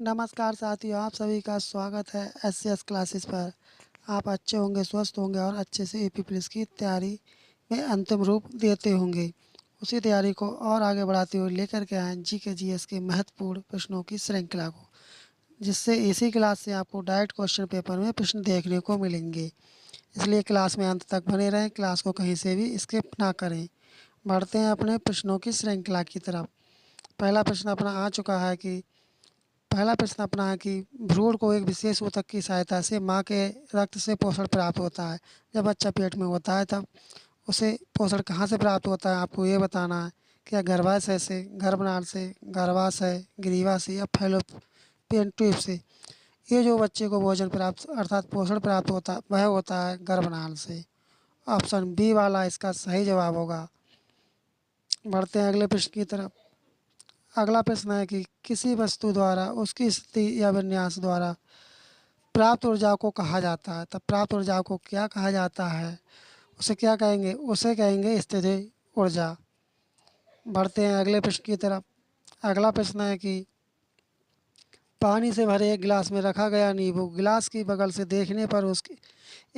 नमस्कार साथियों, आप सभी का स्वागत है एससीएस क्लासेस पर। आप अच्छे होंगे, स्वस्थ होंगे और अच्छे से यूपी पुलिस की तैयारी में अंतिम रूप देते होंगे। उसी तैयारी को और आगे बढ़ाते हुए लेकर के आए जीके जीएस के महत्वपूर्ण प्रश्नों की श्रृंखला को, जिससे इसी क्लास से आपको डायरेक्ट क्वेश्चन पेपर में प्रश्न देखने को मिलेंगे। इसलिए क्लास में अंत तक बने रहें, क्लास को कहीं से भी स्किप ना करें। बढ़ते हैं अपने प्रश्नों की श्रृंखला की तरफ। पहला प्रश्न अपना आ चुका है कि पहला प्रश्न अपना है कि भ्रूण को एक विशेष ऊतक की सहायता से माँ के रक्त से पोषण प्राप्त होता है। जब बच्चा पेट में होता है तब उसे पोषण कहाँ से प्राप्त होता है, आपको ये बताना है। क्या गर्भाशय से, गर्भनाल से, गर्भाशय, ग्रीवा से या फैलोपियन ट्यूब से? ये जो बच्चे को भोजन प्राप्त अर्थात पोषण प्राप्त होता वह होता है गर्भनाल से। ऑप्शन बी वाला इसका सही जवाब होगा। बढ़ते हैं अगले प्रश्न की तरफ। अगला प्रश्न है कि किसी वस्तु द्वारा उसकी स्थिति या विन्यास द्वारा प्राप्त ऊर्जा को कहा जाता है। तब प्राप्त ऊर्जा को क्या कहा जाता है? उसे क्या कहेंगे? उसे कहेंगे स्थिति ऊर्जा। बढ़ते हैं अगले प्रश्न की तरफ। अगला प्रश्न है कि पानी से भरे एक गिलास में रखा गया नींबू गिलास की बगल से देखने पर उसके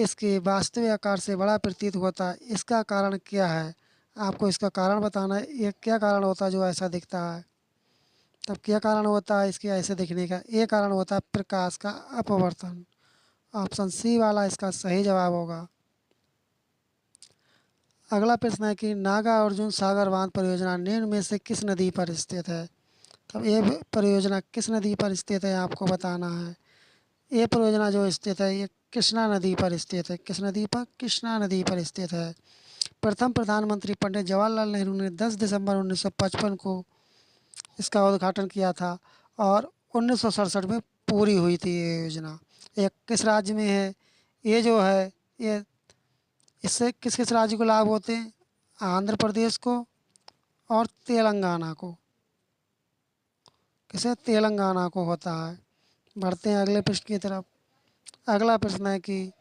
इसके वास्तविक आकार से बड़ा प्रतीत होता है। इसका कारण क्या है? आपको इसका कारण बताना है। ये क्या कारण होता है जो ऐसा दिखता है? तब क्या कारण होता है इसके ऐसे दिखने का? ये कारण होता है प्रकाश का अपवर्तन। ऑप्शन सी वाला इसका सही जवाब होगा। अगला प्रश्न है कि नागा अर्जुन सागर बांध परियोजना निम्न में से किस नदी पर स्थित है? तब ये परियोजना किस नदी पर स्थित है आपको बताना है। ये परियोजना जो स्थित है ये कृष्णा नदी पर स्थित है। किस नदी पर? कृष्णा नदी पर स्थित है। प्रथम प्रधानमंत्री पंडित जवाहरलाल नेहरू ने 10 दिसंबर 1955 को इसका उद्घाटन किया था और 1967 में पूरी हुई थी ये योजना। ये किस राज्य में है? ये जो है ये इससे किस किस राज्य को लाभ होते हैं? आंध्र प्रदेश को और तेलंगाना को। किसे? तेलंगाना को होता है। बढ़ते हैं अगले प्रश्न की तरफ। अगला प्रश्न है कि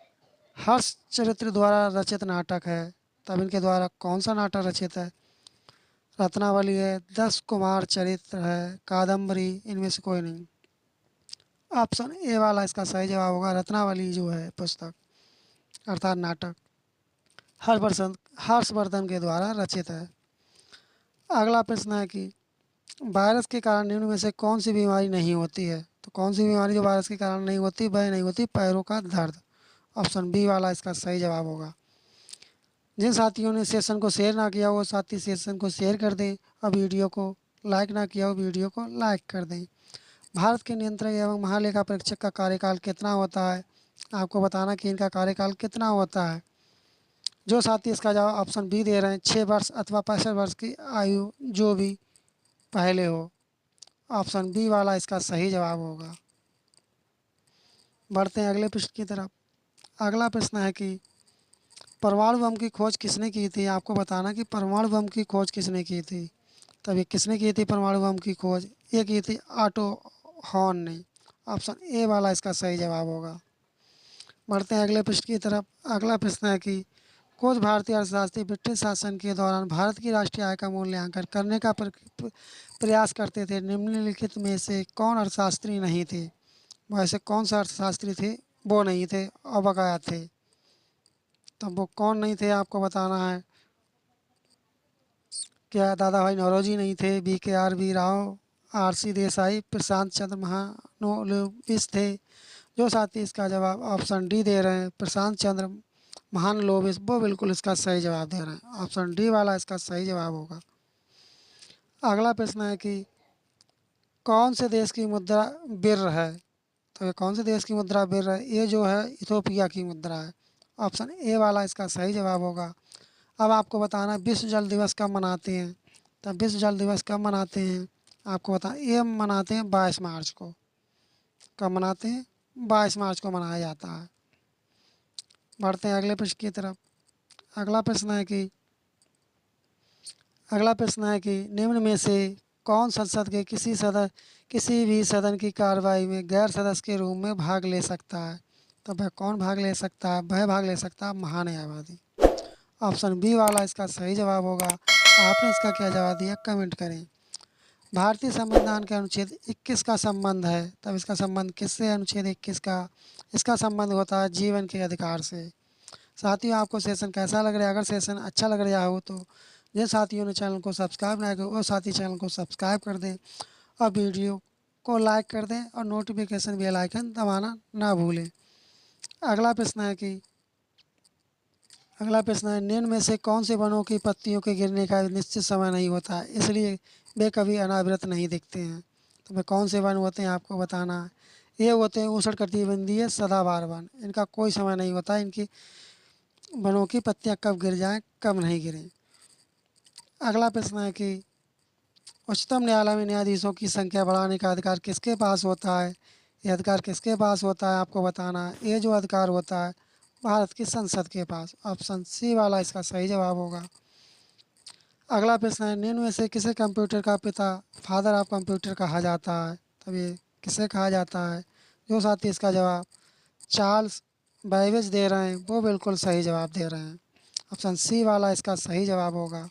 हर्ष चरित्र द्वारा रचित नाटक है। तब इनके द्वारा कौन सा नाटक रचित है? रत्नावली है, 10 कुमार चरित्र है, कादम्बरी, इनमें से कोई नहीं। ऑप्शन ए वाला इसका सही जवाब होगा। रत्नावली जो है पुस्तक अर्थात नाटक हर्षवर्धन हर्षवर्धन के द्वारा रचित है। अगला प्रश्न है कि वायरस के कारण निम्न में से कौन सी बीमारी नहीं होती है? तो कौन सी बीमारी जो वायरस के कारण नहीं होती? वह नहीं होती पैरों का दर्द। ऑप्शन बी वाला इसका सही जवाब होगा। जिन साथियों ने सेशन को शेयर ना किया वो साथी सेशन को शेयर कर दें और वीडियो को लाइक ना किया हो वीडियो को लाइक कर दें। भारत के नियंत्रक एवं महालेखा परीक्षक का कार्यकाल कितना होता है? आपको बताना कि इनका कार्यकाल कितना होता है। जो साथी इसका जवाब ऑप्शन बी दे रहे हैं 6 वर्ष अथवा 65 वर्ष की आयु जो भी पहले हो, ऑप्शन बी वाला इसका सही जवाब होगा। बढ़ते हैं अगले प्रश्न की तरफ। अगला प्रश्न है कि परमाणु बम की खोज किसने की थी? आपको बताना कि परमाणु बम की खोज किसने की थी। तभी किसने की थी परमाणु बम की खोज? ये की थी ऑटो हॉर्न ने। ऑप्शन ए वाला इसका सही जवाब होगा। बढ़ते हैं अगले प्रश्न की तरफ। अगला प्रश्न है कि कुछ भारतीय अर्थशास्त्री ब्रिटिश शासन के दौरान भारत की राष्ट्रीय आय का मूल्यांकन करने का प्रयास करते थे। निम्नलिखित में से कौन अर्थशास्त्री नहीं थे? वैसे कौन सा अर्थशास्त्री थे वो नहीं थे और बकाया थे? तब वो कौन नहीं थे आपको बताना है। क्या दादा भाई नौरोजी नहीं थे? BKR राव, RC देसाई, प्रशांत चंद्र महानोबिस थे? जो साथी इसका जवाब ऑप्शन डी दे रहे हैं प्रशांत चंद्र महानलोबिस, वो बिल्कुल इसका सही जवाब दे रहे हैं। ऑप्शन डी वाला इसका सही जवाब होगा। अगला प्रश्न है कि कौन से देश की मुद्रा बिर्र है? तो ये कौन से देश की मुद्रा बिर्र है? ये जो है इथोपिया की मुद्रा है। ऑप्शन ए वाला इसका सही जवाब होगा। अब आपको बताना विश्व जल दिवस कब मनाते हैं। तब विश्व जल दिवस कब मनाते हैं आपको बताना। ये मनाते हैं 22 मार्च को। कब मनाते हैं? 22 मार्च को मनाया जाता है। बढ़ते हैं अगले प्रश्न की तरफ। अगला प्रश्न है कि निम्न में से कौन संसद के किसी भी सदन की कार्रवाई में गैर सदस्य के रूप में भाग ले सकता है? तो वह कौन भाग ले सकता है? वह भाग ले सकता है महान्यायवादी। ऑप्शन बी वाला इसका सही जवाब होगा। आपने इसका क्या जवाब दिया कमेंट करें। भारतीय संविधान के अनुच्छेद 21 का संबंध है, तब इसका संबंध किससे है? अनुच्छेद 21 का इसका संबंध होता है जीवन के अधिकार से। साथियों, आपको सेशन कैसा लग रहा है? अगर सेशन अच्छा लग रहा हो तो जिन साथियों ने चैनल को सब्सक्राइब नहीं किया वो साथी चैनल को सब्सक्राइब कर दें और वीडियो को लाइक कर दें और नोटिफिकेशन बेल आइकन दबाना ना भूलें। अगला प्रश्न है कि निम्न में से कौन से वनों की पत्तियों के गिरने का निश्चित समय नहीं होता है, इसलिए वे कभी अनावृत नहीं दिखते हैं? तो वे कौन से वन होते हैं आपको बताना है। ये होते हैं उष्णकटिबंधीय सदाबहार वन। इनका कोई समय नहीं होता, इनकी वनों की पत्तियां कब गिर जाएं कब नहीं गिरें। अगला प्रश्न है कि उच्चतम न्यायालय में न्यायाधीशों की संख्या बढ़ाने का अधिकार किसके पास होता है? ये अधिकार किसके पास होता है आपको बताना है। ये जो अधिकार होता है भारत की संसद के पास। ऑप्शन सी वाला इसका सही जवाब होगा। अगला प्रश्न है निम्न में से किसे कंप्यूटर का पिता फादर ऑफ कंप्यूटर कहा जाता है? तब ये किसे कहा जाता है? जो साथी इसका जवाब चार्ल्स बैबेज दे रहे हैं वो बिल्कुल सही जवाब दे रहे हैं। ऑप्शन सी वाला इसका सही जवाब होगा।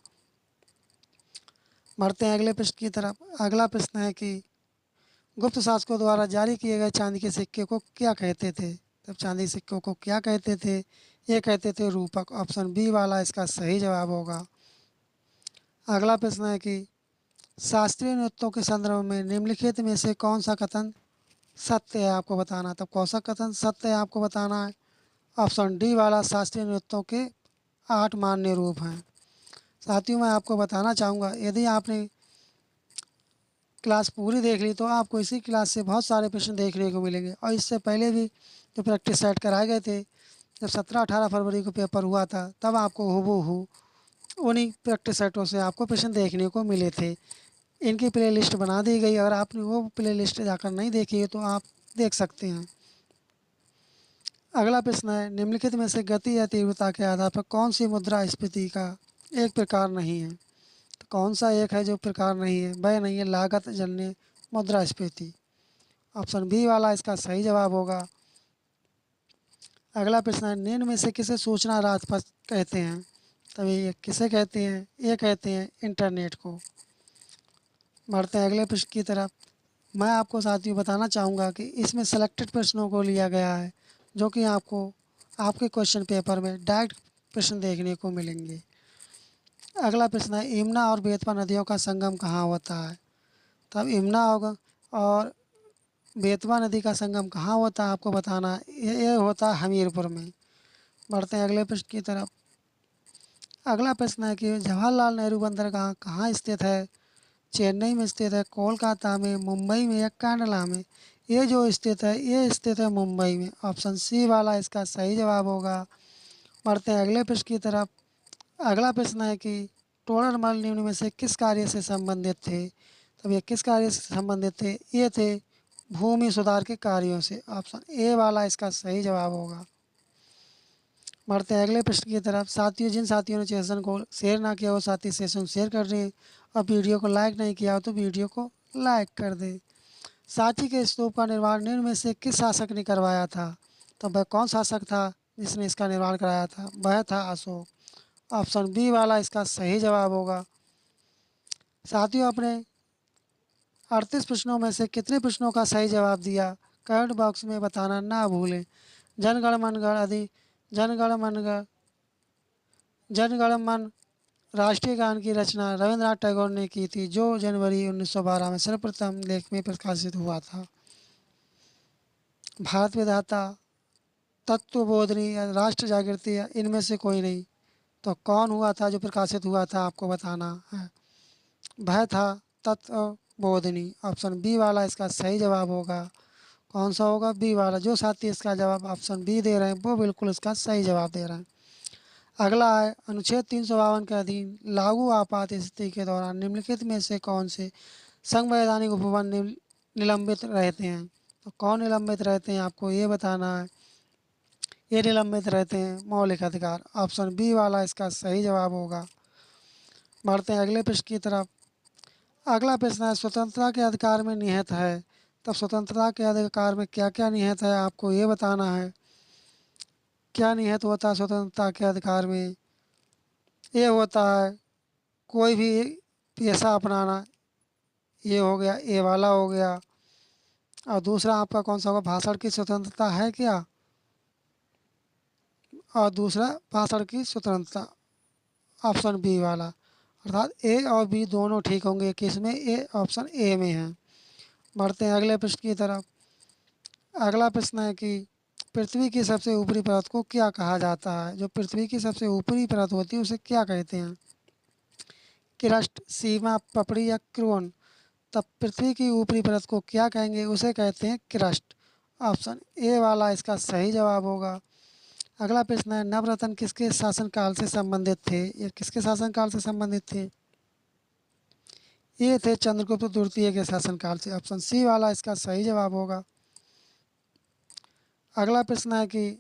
बढ़ते हैं अगले प्रश्न की तरफ। अगला प्रश्न है कि गुप्त शासकों द्वारा जारी किए गए चांदी के सिक्के को क्या कहते थे? तब चांदी सिक्कों को क्या कहते थे? ये कहते थे रूपक। ऑप्शन बी वाला इसका सही जवाब होगा। अगला प्रश्न है कि शास्त्रीय नृत्यों के संदर्भ में निम्नलिखित में से कौन सा कथन सत्य है आपको बताना। तब कौन सा कथन सत्य है आपको बताना है। ऑप्शन डी वाला शास्त्रीय नृत्यों के 8 मान्य रूप हैं। साथियों, मैं आपको बताना चाहूँगा यदि आपने क्लास पूरी देख ली तो आपको इसी क्लास से बहुत सारे प्रश्न देखने को मिलेंगे। और इससे पहले भी जो प्रैक्टिस सेट कराए गए थे, जब 17-18 फरवरी को पेपर हुआ था तब आपको हूबहू उन्हीं प्रैक्टिस सेटों से आपको प्रश्न देखने को मिले थे। इनकी प्ले लिस्ट बना दी गई। अगर आपने वो प्ले लिस्ट जाकर नहीं देखी है तो आप देख सकते हैं। अगला प्रश्न है निम्नलिखित में से गति या तीव्रता के आधार पर कौन सी मुद्रा स्फीति का एक प्रकार नहीं है? तो कौन सा एक है जो प्रकार नहीं है? वह नहीं है लागत जन्य मुद्रास्फीति। ऑप्शन बी वाला इसका सही जवाब होगा। अगला प्रश्न है निम्न में से किसे सूचना राजपथ कहते हैं? तभी ये किसे कहते हैं? ये कहते हैं इंटरनेट को। बढ़ते हैं अगले प्रश्न की तरफ। मैं आपको साथियों बताना चाहूँगा कि इसमें सेलेक्टेड प्रश्नों को लिया गया है जो कि आपको आपके क्वेश्चन पेपर में डायरेक्ट प्रश्न देखने को मिलेंगे। अगला प्रश्न है यमुना और बेतवा नदियों का संगम कहाँ होता है? तब यमुना होगा और बेतवा नदी का संगम कहाँ होता है आपको बताना है। ये होता है हमीरपुर में। बढ़ते हैं अगले प्रश्न की तरफ। अगला प्रश्न है कि जवाहरलाल नेहरू बंदरगाह कहाँ स्थित है? चेन्नई में स्थित है, कोलकाता में, मुंबई में या कांडला में? ये जो स्थित है ये स्थित है मुंबई में। ऑप्शन सी वाला इसका सही जवाब होगा। बढ़ते हैं अगले प्रश्न की तरफ। अगला प्रश्न है कि टोडरमल निम्न में से किस कार्य से संबंधित थे? तब ये किस कार्य से संबंधित थे? ये थे भूमि सुधार के कार्यों से। ऑप्शन ए वाला इसका सही जवाब होगा। बढ़ते हैं अगले प्रश्न की तरफ। साथियों, जिन साथियों ने सेशन को शेयर ना किया वो साथी सेशन शेयर कर दें और वीडियो को लाइक नहीं किया हो तो वीडियो को लाइक कर दें। सांची के स्तूप का निर्माण निम्न में से किस शासक ने करवाया था? तो वह कौन शासक था जिसने इसका निर्माण कराया था? वह था अशोक। ऑप्शन बी वाला इसका सही जवाब होगा। साथियों, अपने 38 प्रश्नों में से कितने प्रश्नों का सही जवाब दिया कमेंट बॉक्स में बताना ना भूलें। जनगण मन गण अधि जनगण मन गण जनगण मन राष्ट्रीय गान की रचना रविंद्रनाथ टैगोर ने की थी जो जनवरी 1912 में सर्वप्रथम लेख में प्रकाशित हुआ था। भारत विधाता, तत्वबोधिनी या राष्ट्र जागृति या इनमें से कोई नहीं। तो कौन हुआ था जो प्रकाशित हुआ था आपको बताना है। वह था तत्वबोधिनी। ऑप्शन बी वाला इसका सही जवाब होगा। कौन सा होगा? बी वाला। जो साथी इसका जवाब ऑप्शन बी दे रहे हैं वो बिल्कुल इसका सही जवाब दे रहे हैं। अगला है अनुच्छेद 352 के अधीन लागू आपात स्थिति के दौरान निम्नलिखित में से कौन से संवैधानिक उपवन निलंबित रहते हैं? तो कौन निलंबित रहते हैं आपको ये बताना है। ये निलंबित रहते हैं मौलिक अधिकार। ऑप्शन बी वाला इसका सही जवाब होगा। बढ़ते हैं अगले प्रश्न की तरफ। अगला प्रश्न है स्वतंत्रता के अधिकार में निहित है। तब स्वतंत्रता के अधिकार में क्या क्या निहित है आपको ये बताना है। क्या निहित होता है स्वतंत्रता के अधिकार में? ये होता है कोई भी पेशा अपनाना, ये हो गया, ए वाला हो गया। और दूसरा आपका कौन सा होगा, भाषण की स्वतंत्रता है क्या, और दूसरा भाषण की स्वतंत्रता, ऑप्शन बी वाला। अर्थात ए और बी दोनों ठीक होंगे, किसमें, ए ऑप्शन ए में है। बढ़ते हैं अगले प्रश्न की तरफ। अगला प्रश्न है कि पृथ्वी की सबसे ऊपरी परत को क्या कहा जाता है। जो पृथ्वी की सबसे ऊपरी परत होती है उसे क्या कहते हैं, क्रस्ट, सीमा, पपड़ी या क्रोन। तब पृथ्वी की ऊपरी परत को क्या कहेंगे, उसे कहते हैं क्रस्ट। ऑप्शन ए वाला इसका सही जवाब होगा। अगला प्रश्न है, नवरत्न किसके शासनकाल से संबंधित थे, ये किसके शासनकाल से संबंधित थे, ये थे चंद्रगुप्त द्वितीय के शासनकाल से। ऑप्शन सी वाला इसका सही जवाब होगा। अगला प्रश्न है कि एक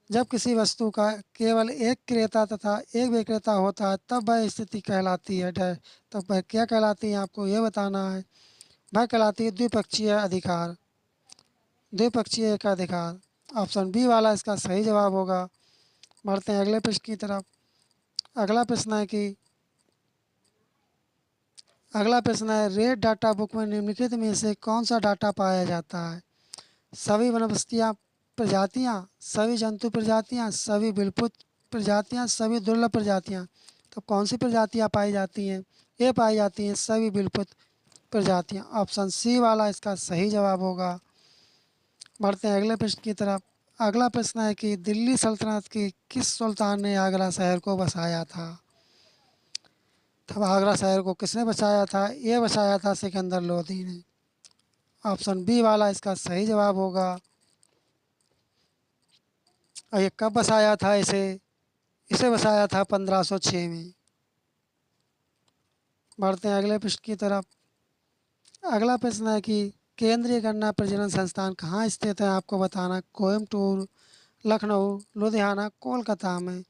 जब किसी वस्तु का केवल एक क्रेता तथा एक विक्रेता होता है तब वह स्थिति कहलाती है डैश। तब वह क्या कहलाती है, आपको यह बताना है। वह कहलाती है द्विपक्षीय अधिकार, द्विपक्षीय एकाधिकार। ऑप्शन बी वाला इसका सही जवाब होगा। बढ़ते हैं अगले प्रश्न की तरफ। अगला प्रश्न है कि अगला प्रश्न है, रेड डाटा बुक में निम्नलिखित में से कौन सा डाटा पाया जाता है। सभी वनस्पतियाँ प्रजातियाँ, सभी जंतु प्रजातियाँ, सभी विलुप्त प्रजातियाँ, सभी दुर्लभ प्रजातियाँ। तो कौन सी प्रजातियाँ पाई जाती हैं, ये पाई जाती हैं सभी विलुप्त प्रजातियाँ। ऑप्शन सी वाला इसका सही जवाब होगा। बढ़ते हैं अगले प्रश्न की तरफ। अगला प्रश्न है कि दिल्ली सल्तनत के किस सुल्तान ने आगरा शहर को बसाया था। तब आगरा शहर को किसने बसाया था, ये बसाया था सिकंदर लोधी ने। ऑप्शन बी वाला इसका सही जवाब होगा। और ये कब बसाया था इसे, इसे बसाया था 1506 में। बढ़ते हैं अगले प्रश्न की तरफ। अगला प्रश्न है कि केंद्रीय गन्ना प्रजनन संस्थान कहाँ स्थित है, आपको बताना। कोयम्बटूर, लखनऊ, लुधियाना, कोलकाता में।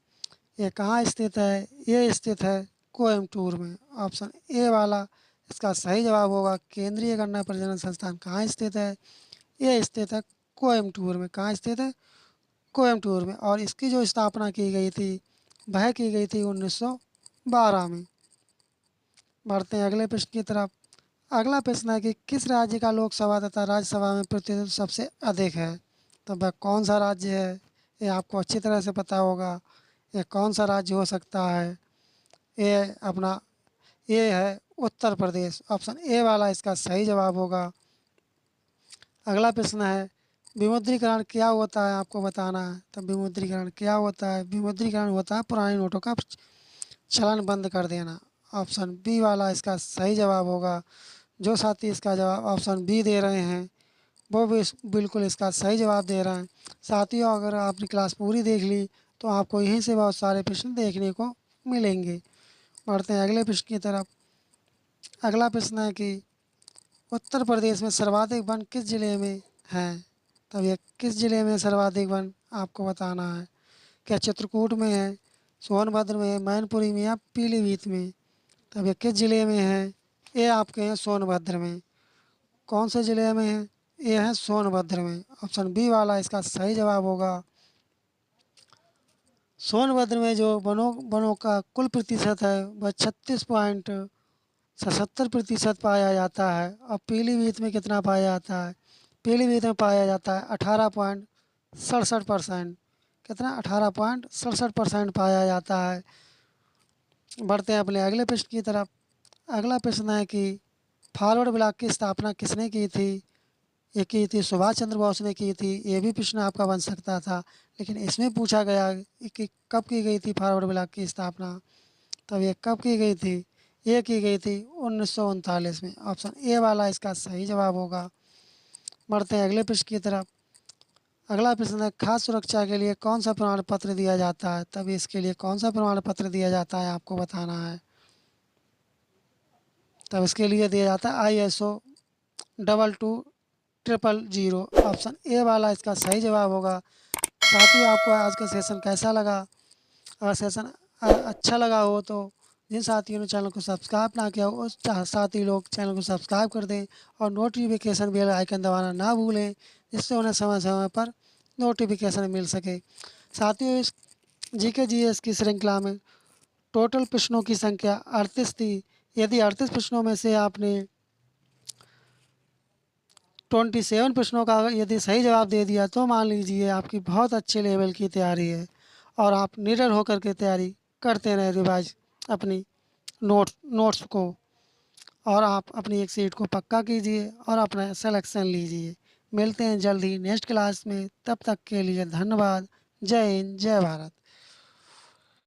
ये कहाँ स्थित है, ये स्थित है कोयम्बटूर में। ऑप्शन ए वाला इसका सही जवाब होगा। केंद्रीय गन्ना प्रजनन संस्थान कहाँ स्थित है, ये स्थित है कोयम्बटूर में। कहाँ स्थित है, कोयम्बटूर में। और इसकी जो स्थापना की गई थी वह की गई थी 1912 में। बढ़ते हैं अगले प्रश्न की तरफ। अगला प्रश्न है कि किस राज्य का लोकसभा तथा राज्यसभा में प्रतिनिधित्व सबसे अधिक है। तो वह कौन सा राज्य है, ये आपको अच्छी तरह से पता होगा। ये कौन सा राज्य हो सकता है, ये अपना ये है उत्तर प्रदेश। ऑप्शन ए वाला इसका सही जवाब होगा। अगला प्रश्न है, विमुद्रीकरण क्या होता है, आपको बताना है। तो विमुद्रीकरण क्या होता है, विमुद्रीकरण होता है पुराने नोटों का चलन बंद कर देना। ऑप्शन बी वाला इसका सही जवाब होगा। जो साथी इसका जवाब ऑप्शन बी दे रहे हैं वो भी बिल्कुल इसका सही जवाब दे रहे हैं। साथियों, अगर आपने क्लास पूरी देख ली तो आपको यहीं से बहुत सारे प्रश्न देखने को मिलेंगे। बढ़ते हैं अगले प्रश्न की तरफ। अगला प्रश्न है कि उत्तर प्रदेश में सर्वाधिक वन किस जिले में हैं। तब ये किस जिले में सर्वाधिक वन, आपको बताना है। क्या चित्रकूट में है, सोनभद्र में है, मैनपुरी में या पीलीभीत में। तब ये किस जिले में है, ये आपके हैं सोनभद्र में। कौन से ज़िले में है, ये है सोनभद्र में। ऑप्शन बी वाला इसका सही जवाब होगा। सोनभद्र में जो वनों वनों का कुल प्रतिशत है वह 36.77% पाया जाता है। और पीलीभीत में कितना पाया जाता है, पीलीभीत में पाया जाता है 18.67%। कितना, 18.67% पाया जाता है। बढ़ते हैं अपने अगले प्रश्न की तरफ। अगला प्रश्न है कि फॉरवर्ड ब्लॉक की स्थापना किसने की थी। ये की थी सुभाष चंद्र बोस ने की थी। ये भी प्रश्न आपका बन सकता था, लेकिन इसमें पूछा गया कि कब की गई थी फॉरवर्ड ब्लॉक की स्थापना। तब ये कब की गई थी, ये की गई थी 1939 में। ऑप्शन ए वाला इसका सही जवाब होगा। बढ़ते हैं अगले प्रश्न की तरफ। अगला प्रश्न है, खाद्य सुरक्षा के लिए कौन सा प्रमाण पत्र दिया जाता है। तब इसके लिए कौन सा प्रमाण पत्र दिया जाता है, आपको बताना है। तब इसके लिए दिया जाता है ISO 22000। ऑप्शन ए वाला इसका सही जवाब होगा। साथियों, आपको आज का सेशन कैसा लगा। अगर सेशन अच्छा लगा हो तो जिन साथियों ने चैनल को सब्सक्राइब ना किया हो उस साथी लोग चैनल को सब्सक्राइब कर दें और नोटिफिकेशन बेल आइकन दबाना ना भूलें, जिससे उन्हें समय समय पर नोटिफिकेशन मिल सके। साथियों, इस GK GS की श्रृंखला में टोटल प्रश्नों की संख्या 38 थी। यदि 38 प्रश्नों में से आपने 27 प्रश्नों का यदि सही जवाब दे दिया तो मान लीजिए आपकी बहुत अच्छे लेवल की तैयारी है और आप निडर होकर के तैयारी करते रहें रिवाइज अपनी नोट्स को, और आप अपनी एक सीट को पक्का कीजिए और अपना सिलेक्शन लीजिए। मिलते हैं जल्द ही नेक्स्ट क्लास में, तब तक के लिए धन्यवाद। जय हिंद, जय भारत।